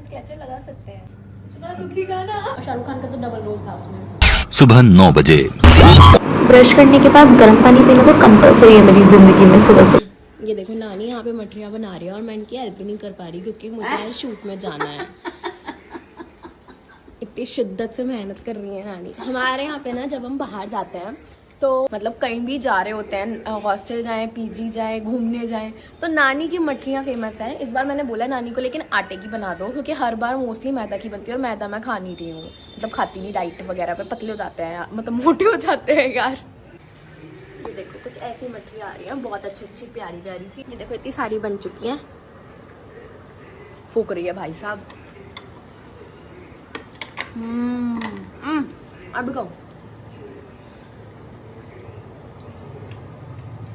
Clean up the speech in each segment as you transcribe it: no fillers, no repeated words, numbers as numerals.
Sketcher लगा सकते हैं। इतना दुखी गाना। शाहरुख खान का तो डबल रोल था उसमें। सुबह 9 बजे ब्रश करने के बाद गर्म पानी पीना तो कंपलसरी है मेरी जिंदगी में सुबह सुबह। ये देखो नानी यहाँ पे मठरियाँ बना रही है और मैं इनकी हेल्प भी नहीं कर पा रही क्योंकि मुझे शूट में जाना है। इतनी शिद्दत से मेहनत कर रही है नानी। हमारे यहाँ पे ना जब हम बाहर जाते हैं तो मतलब कहीं भी जा रहे होते हैं, हॉस्टल जाएं, पीजी जाएं, घूमने जाएं, तो नानी की मठरियाँ फेमस है। इस बार मैंने बोला नानी को लेकिन आटे की बना दो क्योंकि हर बार मोस्टली मैदा की बनती है और मैदा मैं खा नहीं रही हूँ, मतलब खाती नहीं, डाइट वगैरह पे पतले हो जाते हैं, मतलब मोटे हो जाते हैं यार। ये देखो कुछ ऐसी मठरियाँ आ रही हैं, बहुत अच्छी अच्छी प्यारी प्यारी सी। ये देखो इतनी सारी बन चुकी हैं, फूक रही है भाई साहब। अब खाओ,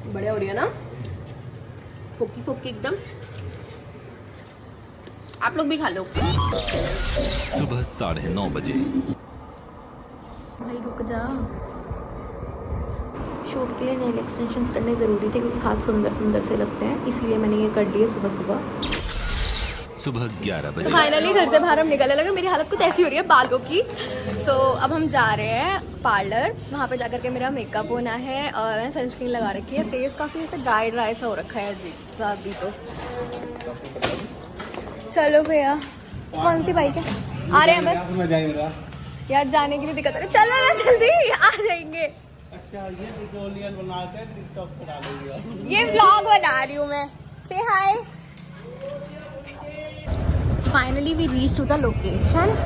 बढ़िया हो रही है ना, फोकी फोकी एकदम। आप लोग भी खा लो। सुबह 9:30 बजे। भाई रुक जा, शूट के लिए नेल एक्सटेंशंस करने ज़रूरी थे क्योंकि हाथ सुंदर सुंदर से लगते हैं, इसीलिए मैंने ये कर लिए सुबह सुबह। सुबह 11 बजे। फाइनली घर से बाहर हम निकलने लगे। मेरी हालत कुछ ऐसी हो रही है बालों की। अब हम जा रहे हैं पार्लर, वहाँ पे जाकर के मेरा मेकअप होना है और मैंने सनस्क्रीन लगा रखी है। फेस काफ़ी ऐसे ड्राई ड्राई सा हो रखा है जी अभी तो। चलो भैया, कौन सी बाइक है? आ रहे हैं बस यार, जाने की नहीं दिक्कत है। चलो ना जल्दी, आ जाएंगे। अच्छा, ये ट्यूटोरियल बनाते हैं, टिकटॉक पे डालेंगे। ये व्लॉग बना रही हूँ मैं। Say hi. Finally we reach to the location.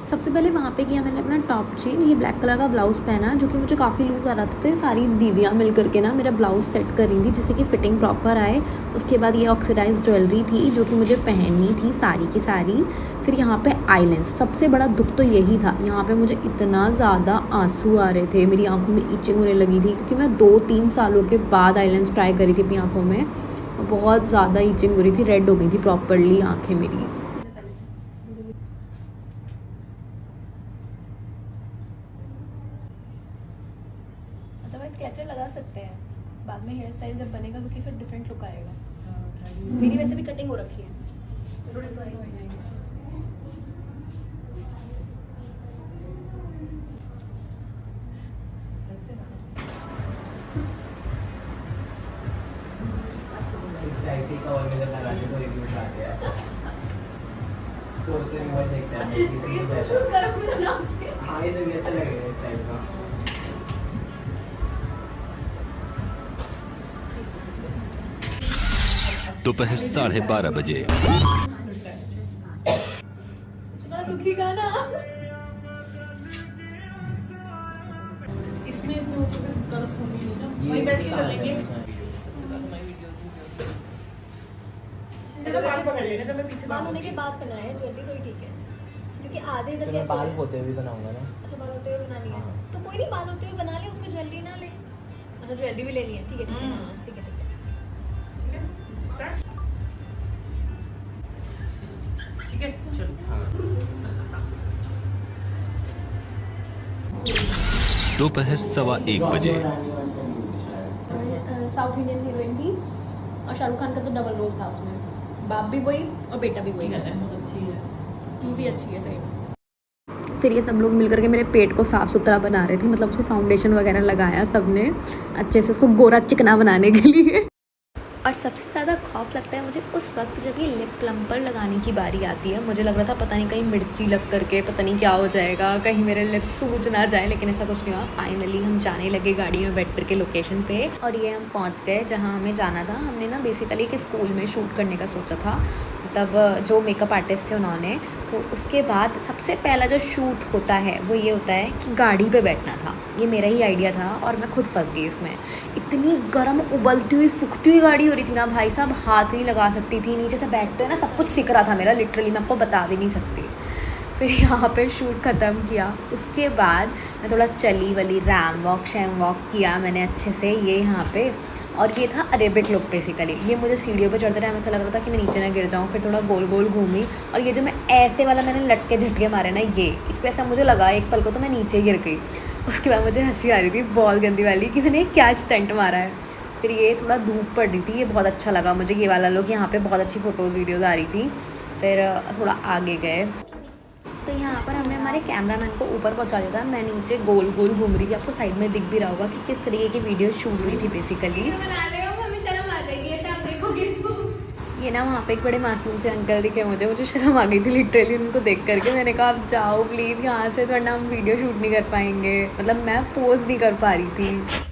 सबसे पहले वहाँ पे किया मैंने अपना टॉप चेंज, ये ब्लैक कलर का ब्लाउज़ पहना जो कि मुझे काफ़ी लूज आ रहा था, तो ये सारी दीदियाँ मिल करके ना मेरा ब्लाउज़ सेट कर रही थी जिससे कि फ़िटिंग प्रॉपर आए। उसके बाद ये ऑक्सीडाइज ज्वेलरी थी जो कि मुझे पहननी थी सारी की सारी। फिर यहाँ पे आई लेंस, सबसे बड़ा दुख तो यही था, यहाँ पे मुझे इतना ज़्यादा आंसू आ रहे थे, मेरी आँखों में इचिंग होने लगी थी क्योंकि मैं 2-3 सालों के बाद आई लेंस ट्राई करी थी अपनी आँखों में। बहुत ज़्यादा इचिंग हो रही थी, रेड हो गई थी प्रॉपरली आँखें मेरी। स्केचर लगा सकते हैं बाद में, हेयर स्टाइल जब बनेगा क्योंकि फिर डिफरेंट लुक आएगा। मेरी वैसे भी कटिंग हो रखी है। इस टाइप से कवर में जब लगाते तो रिव्यूज आते हैं, तो उससे भी वैसे एक टाइप है, किसी को जैसा। हाँ, ये भी अच्छा लगेगा इस टाइप का। दोपहर 12:30 बजे। इतना दुखी गाना। इसमें वो तरस होगी ना, वही बैठ के कर लेंगे। बाल पकड़ लेना जब मैं पीछे बाल होने के बाद बनाए ज्वेलरी तो ही ठीक है क्योंकि आधे इधर मैं बाल होते हुए बनाऊंगा ना। अच्छा, बाल होते हुए बनानी है तो कोई नहीं, बाल होते हुए बना ले, उसमें ज्वेलरी ना ले। अच्छा, ज्वेलरी भी लेनी है, ठीक है ठीक है, हाँ, ठीक है ठीक है। ठीक है चलो। दोपहर 1:15 बजे। साउथ इंडियन हीरोइन थी और शाहरुख खान का तो डबल रोल था उसमें, बाप भी वही और बेटा भी वही। मूवी अच्छी है सही। फिर ये सब लोग मिल करके मेरे पेट को साफ़ सुथरा बना रहे थे, मतलब उसमें फाउंडेशन वगैरह लगाया सबने अच्छे से उसको गोरा चिकना बनाने के लिए। और सबसे ज़्यादा खौफ लगता है मुझे उस वक्त जब ये लिप प्लम्पर लगाने की बारी आती है। मुझे लग रहा था पता नहीं कहीं मिर्ची लग करके पता नहीं क्या हो जाएगा, कहीं मेरे लिप्स सूज ना जाए, लेकिन ऐसा कुछ नहीं हुआ। फाइनली हम जाने लगे गाड़ी में बैठ करके लोकेशन पे, और ये हम पहुंच गए जहां हमें जाना था। हमने ना बेसिकली एक स्कूल में शूट करने का सोचा था, तब जो मेकअप आर्टिस्ट थे उन्होंने, तो उसके बाद सबसे पहला जो शूट होता है वो ये होता है कि गाड़ी पे बैठना था। ये मेरा ही आइडिया था और मैं खुद फंस गई इसमें। इतनी गर्म उबलती हुई फूकती हुई गाड़ी हो रही थी ना भाई साहब, हाथ नहीं लगा सकती थी, नीचे से बैठते ना सब कुछ सिक रहा था मेरा, लिटरली मैं आपको बता भी नहीं सकती। फिर यहाँ पे शूट ख़त्म किया, उसके बाद मैं थोड़ा चली वली, रैम वॉक शैम वॉक किया मैंने अच्छे से ये यहाँ पे, और ये था अरेबिक लुक बेसिकली। ये मुझे सीढ़ियों पर चढ़ते टाइम ऐसा लग रहा था कि मैं नीचे ना गिर जाऊँ, फिर थोड़ा गोल गोल घूमी, और ये जो मैं ऐसे वाला मैंने लटके झटके मारे ना, ये इस पर ऐसा मुझे लगा एक पल को तो मैं नीचे गिर गई। उसके बाद मुझे हंसी आ रही थी बहुत गंदी वाली कि मैंने क्या स्टंट मारा है। फिर ये थोड़ा धूप पड़ रही थी, ये बहुत अच्छा लगा मुझे ये वाला लुक। यहाँ पे बहुत अच्छी फ़ोटोज़ वीडियोज़ आ रही थी। फिर थोड़ा आगे गए तो यहाँ पर हमने हमारे कैमरामैन को ऊपर पहुँचा दिया था। मैं नीचे गोल गोल घूम रही थी, आपको साइड में दिख भी रहा होगा कि किस तरीके की वीडियो शूट हुई थी बेसिकली। ये ना वहाँ पे एक बड़े मासूम से अंकल दिखे मुझे शर्म आ गई थी लिटरली उनको देख करके। मैंने कहा आप जाओ प्लीज़ यहाँ से, वरना हम वीडियो शूट नहीं कर पाएंगे, मतलब मैं पोज नहीं कर पा रही थी।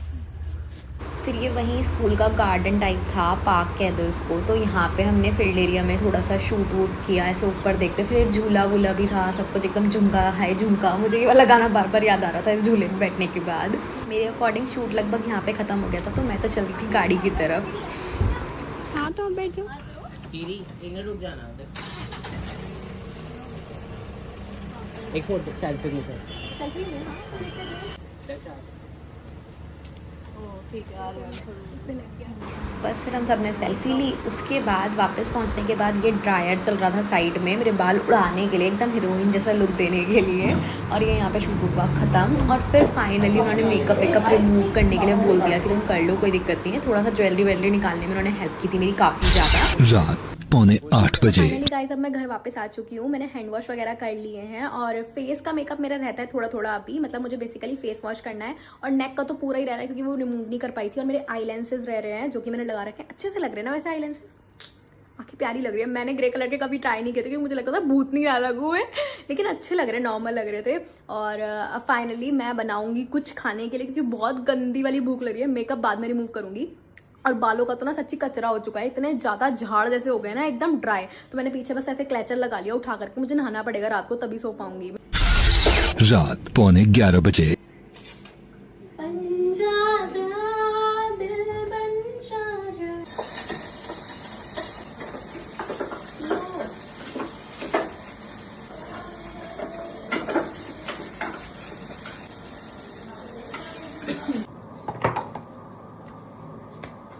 फिर ये वहीं स्कूल का गार्डन टाइप था, पार्क कह दो इसको। तो यहाँ पे हमने फील्ड एरिया में थोड़ा सा शूट वूट किया, ऐसे ऊपर देखते। फिर झूला वूला भी था, सब कुछ एकदम झुमका है झुमका। मुझे ये वाला गाना बार बार याद आ रहा था इस झूले में बैठने के बाद। मेरे अकॉर्डिंग शूट लगभग यहाँ पे ख़त्म हो गया था, तो मैं तो चलती थी गाड़ी की तरफ। हाँ तो बैठो, रुक जाना, एक फोटो सेल्फी ले बस फिर हम सब ने सेल्फी ली। उसके बाद वापस पहुंचने के बाद ये ड्रायर चल रहा था साइड में मेरे बाल उड़ाने के लिए, एकदम हीरोइन जैसा लुक देने के लिए। और ये यहाँ पे शूट हुआ ख़त्म। और फिर फाइनली उन्होंने मेकअप रिमूव करने के लिए बोल दिया कि तुम कर लो, कोई दिक्कत नहीं है। थोड़ा सा ज्वेलरी वेलरी निकालने में उन्होंने हेल्प की थी मेरी काफ़ी ज़्यादा। रात 7:45 बजे। फाइनली गाइस अब मैं घर वापस आ चुकी हूँ। मैंने हैंड वॉश वगैरह कर लिए हैं और फेस का मेकअप मेरा रहता है थोड़ा थोड़ा अभी, मतलब मुझे बेसिकली फेस वॉश करना है। और नेक का तो पूरा ही रह रहा है क्योंकि वो रिमूव नहीं कर पाई थी। और मेरे आई लेंसेज रह रहे हैं जो कि मैंने लगा रखे हैं, अच्छे से लग रहे हैं ना वैसे आई लेंसेज, आँखें प्यारी लग रही है। मैंने ग्रे कलर के कभी ट्राई नहीं किए थे क्योंकि मुझे लगता था भूत नहीं आ लगू है, लेकिन अच्छे लग रहे हैं, नॉर्मल लग रहे थे। और अब फाइनली मैं बनाऊंगी कुछ खाने के लिए क्योंकि बहुत गंदी वाली भूख लग रही है। मेकअप बाद में रिमूव करूंगी। और बालों का तो ना सच्ची कचरा हो चुका है, इतने ज़्यादा झाड़ जैसे हो गए ना एकदम ड्राई। तो मैंने पीछे बस ऐसे क्लेचर लगा लिया उठा करके, मुझे नहाना पड़ेगा रात को तभी सो पाऊंगी। रात 11:15 बजे।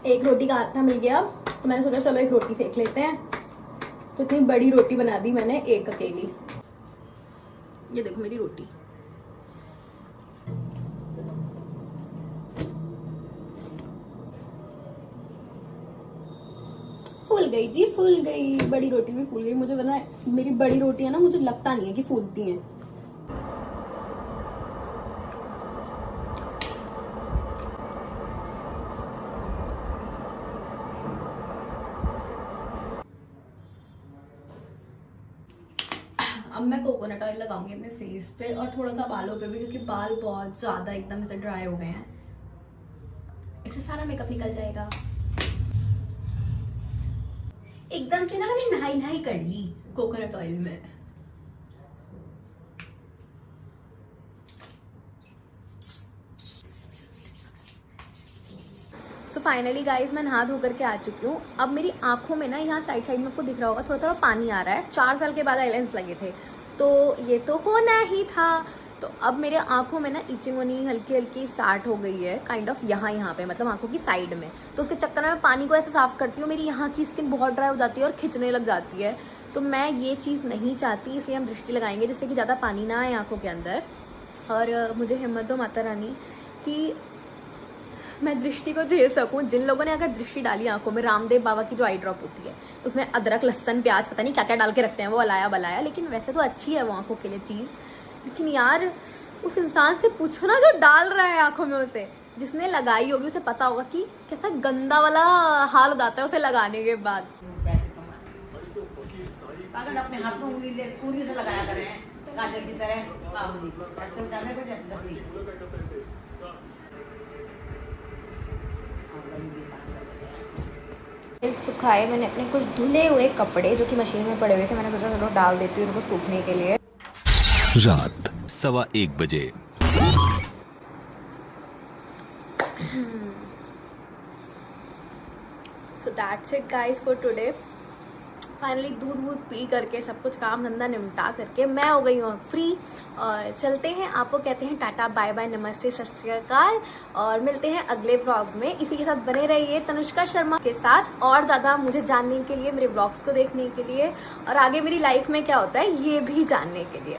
एक रोटी का आटा मिल गया तो मैंने सोचा चलो एक रोटी सेक लेते हैं। तो इतनी बड़ी रोटी बना दी मैंने एक अकेली। ये देखो मेरी रोटी। फूल गई जी, फूल गई। बड़ी रोटी भी फूल गई। मुझे वरना मेरी बड़ी रोटी है ना, मुझे लगता नहीं है कि फूलती हैं। अब मैं कोकोनट ऑयल लगाऊंगी अपने फेस पे और थोड़ा सा बालों पे भी, क्योंकि बाल बहुत ज्यादा एकदम से ड्राई हो गए हैं। इससे सारा मेकअप निकल जाएगा। एकदम से ना मैंने नहाई कर ली कोकोनट ऑयल में। सो फाइनली गाइज मैं नहा धो करके आ चुकी हूँ। अब मेरी आंखों में ना यहाँ साइड साइड में आपको दिख रहा होगा थोड़ा थोड़ा पानी आ रहा है। 4 साल के बाद आईलेंस लगे थे तो ये तो होना ही था। तो अब मेरे आंखों में ना इचिंग होनी हल्की हल्की स्टार्ट हो गई है, काइंड ऑफ यहाँ पे, मतलब आंखों की साइड में। तो उसके चक्कर में पानी को ऐसे साफ करती हूँ। मेरी यहाँ की स्किन बहुत ड्राई हो जाती है और खिंचने लग जाती है। तो मैं ये चीज़ नहीं चाहती, इसलिए हम दृष्टि लगाएंगे जिससे कि ज़्यादा पानी ना आए आंखों के अंदर। और मुझे हिम्मत दो माता रानी कि मैं दृष्टि को झेल सकूं। जिन लोगों ने अगर दृष्टि डाली आंखों में, रामदेव बाबा की जो आई ड्रॉप होती है उसमें अदरक लहसुन प्याज पता नहीं क्या क्या डाल के रखते हैं, वो अलाया बलाया, लेकिन वैसे तो अच्छी है वो आंखों के लिए चीज़। लेकिन यार उस इंसान से पूछो ना जो डाल रहा है आंखों में, उसे जिसने लगाई होगी उसे पता होगा कि कैसा गंदा वाला हाल हो जाता है उसे लगाने के बाद। अगर अपने हाथ में उंगली पूरी से लगाया करें काजल की तरह, सुखाए मैंने अपने कुछ धुले हुए कपड़े जो कि मशीन में पड़े हुए थे। मैंने सोचा चलो डाल देती हूँ उनको सूखने के लिए। रात 1:15 बजे। So that's it guys for today. Finally दूध वूध पी करके सब कुछ काम धंधा निपटा करके मैं हो गई हूँ फ्री। और चलते हैं, आपको कहते हैं टाटा बाय बाय नमस्ते सत श्री अकाल, और मिलते हैं अगले व्लॉग में। इसी के साथ बने रहिए तनुष्का शर्मा के साथ, और ज़्यादा मुझे जानने के लिए, मेरे व्लॉग्स को देखने के लिए, और आगे मेरी लाइफ में क्या होता है ये भी जानने के लिए।